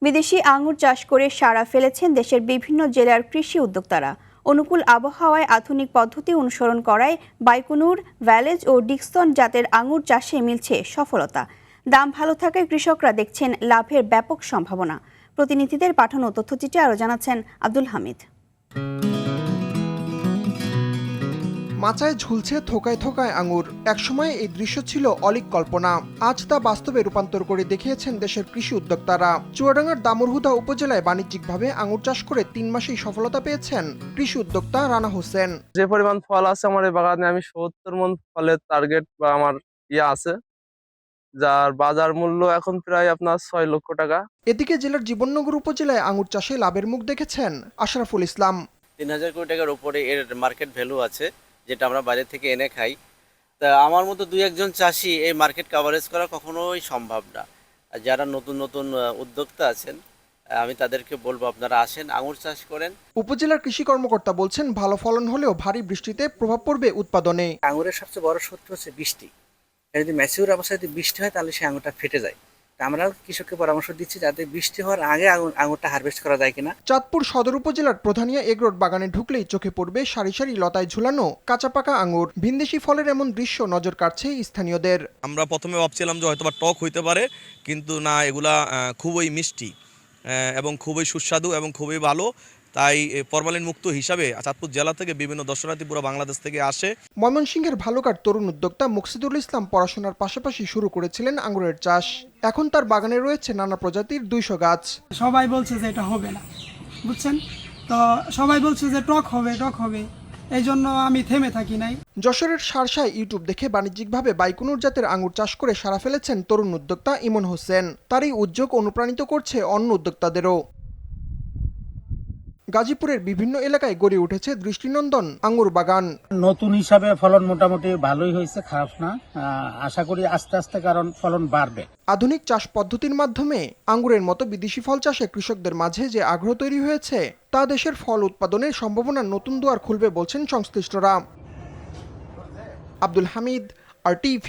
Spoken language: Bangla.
বিদেশি আঙুর চাষ করে সাড়া ফেলেছেন দেশের বিভিন্ন জেলার কৃষি উদ্যোক্তারা। অনুকূল আবহাওয়ায় আধুনিক পদ্ধতি অনুসরণ করায় বাইকুনুর, ভ্যালেজ ও ডিক্সন জাতের আঙুর চাষে মিলছে সফলতা। দাম ভালো থাকায় কৃষকরা দেখছেন লাভের ব্যাপক সম্ভাবনা। প্রতিনিধিদের পাঠানো তথ্যচিত্রে আরও জানাচ্ছেন আব্দুল হামিদ। মাচায় ঝুলছে থোকায় থোকায় আঙুর। একসময় এই দৃশ্য ছিল অলীক কল্পনা, আজ তা বাস্তবে রূপান্তর করে দেখিয়েছেন দেশের কৃষি উদ্যোক্তারা। চুয়াডাঙ্গার দামুড়হুদা উপজেলায় বাণিজ্যিকভাবে আঙুর চাষ করে ৩ মাসেই সফলতা পেয়েছেন কৃষি উদ্যোক্তা রানা হোসেন। যে পরিমাণ ফল আছে আমার এই বাগানে, আমি ৭০ মণ ফলের টার্গেট বা আমার আছে, যার বাজার মূল্য এখন প্রায় আপনার ৬ লক্ষ টাকা। এদিকে জেলার জীবননগর উপজেলায় আঙুর চাষে লাভের মুখ দেখেছেন আশরাফুল ইসলাম। ৩,০০০ কোটি টাকার উপরে এর মার্কেট ভ্যালু আছে, যেটা আমরা বাইরে থেকে এনে খাই। তা আমার মতো দুই একজন চাষি এই মার্কেট কভারেজ করা কখনোই সম্ভব না। আর যারা নতুন নতুন উদ্যোক্তা আছেন, আমি তাদেরকে বলবো আপনারা আসেন, আঙুর চাষ করেন। উপজেলার কৃষি কর্মকর্তা বলছেন, ভালো ফলন হলেও ভারী বৃষ্টিতে প্রভাব পড়বে উৎপাদনে। আঙুরের সবচেয়ে বড় শত্রু হচ্ছে বৃষ্টি। যদি ম্যাচিউর অবস্থায় যদি বৃষ্টি হয় তাহলে সেই আঙুরটা ফেটে যায়। আমরা কৃষককে পরামর্শ দিচ্ছি যাতে বৃষ্টি হওয়ার আগে আঙুরটা হারভেস্ট করা যায় কিনা। চাঁদপুর সদর উপজেলার প্রধানিয়া এগরোড বাগানে ঢুকলেই চোখে পড়বে সারি সারি লতায় ঝুলানো কাঁচা পাকা আঙুর। ভিনদেশি ফলের এমন দৃশ্য নজর কাড়ছে স্থানীয়দের। আমরা প্রথমে ভাবছিলাম যে হয়তোবা টক হইতে পারে, কিন্তু না, এগুলা খুবই মিষ্টি এবং খুবই সুস্বাদু এবং খুবই ভালো। তাই ফরমালিন মুক্ত হিসাবে চাঁদপুর জেলা থেকে বিভিন্ন দর্শনার্থী পুরো বাংলাদেশ থেকে আসে। ময়মনসিংহের ভালুকার তরুণ উদ্যোক্তা মুকসিদুল ইসলাম পড়াশোনার পাশাপাশি শুরু করেছিলেন আঙুরের চাষ। এখন তার বাগানে রয়েছে নানা প্রজাতির 200 গাছ। সবাই বলছে যে এটা হবে না, বুঝছেন তো, সবাই বলছে যে টক হবে, এই জন্য আমি থেমে থাকি নাই। যশোরের সারসায় ইউটিউব দেখে বাণিজ্যিকভাবে বাইকুনুর জাতের আঙুর চাষ করে সাড়া ফেলেছেন তরুণ উদ্যোক্তা ইমন হোসেন। তার এই উদ্যোগ অনুপ্রাণিত করছে অন্য উদ্যোক্তাদেরও। গাজীপুরের বিভিন্ন এলাকায় গড়ে উঠেছে দৃষ্টিনন্দন আঙুর বাগান। নতুন হিসাবে ফলন মোটামুটি ভালোই হয়েছে, খারাপ না। আশা করি আস্তে আস্তে কারণ ফলন বাড়বে। আধুনিক চাষ পদ্ধতির মাধ্যমে আঙুরের মতো বিদেশি ফল চাষে কৃষকদের মাঝে যে আগ্রহ তৈরি হয়েছে, তা দেশের ফল উৎপাদনের সম্ভাবনার নতুন দুয়ার খুলবে বলছেন সংশ্লিষ্টরা। আব্দুল হামিদ, RTV।